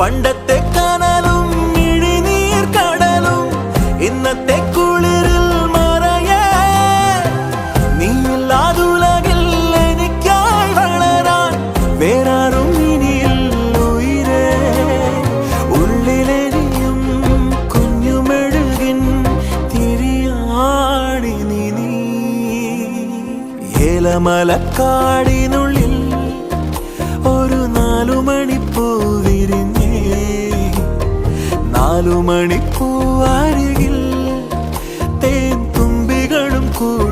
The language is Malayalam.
പണ്ടത്തെ കനലും ഇഴിനീർ കടലും ഇന്നത്തെ കുളിരിൽ മറയേ നീയില്ലാതുലകിൽ എനിക്കായി വളരാൻ വേറാരും ഇനിയില്ല ഉയിരേ ഉള്ളിലെരിയും കുഞ്ഞുമെഴുകിൻ തിരിയാണി നീ ഏലമലക്കാടിനുള്ളിൽ ഒരു 4 മണിപ്പൂ വിരിഞ്ഞേ 4 മണിപ്പൂ അരികിൽ തേൻ തുമ്പികളും കൂടി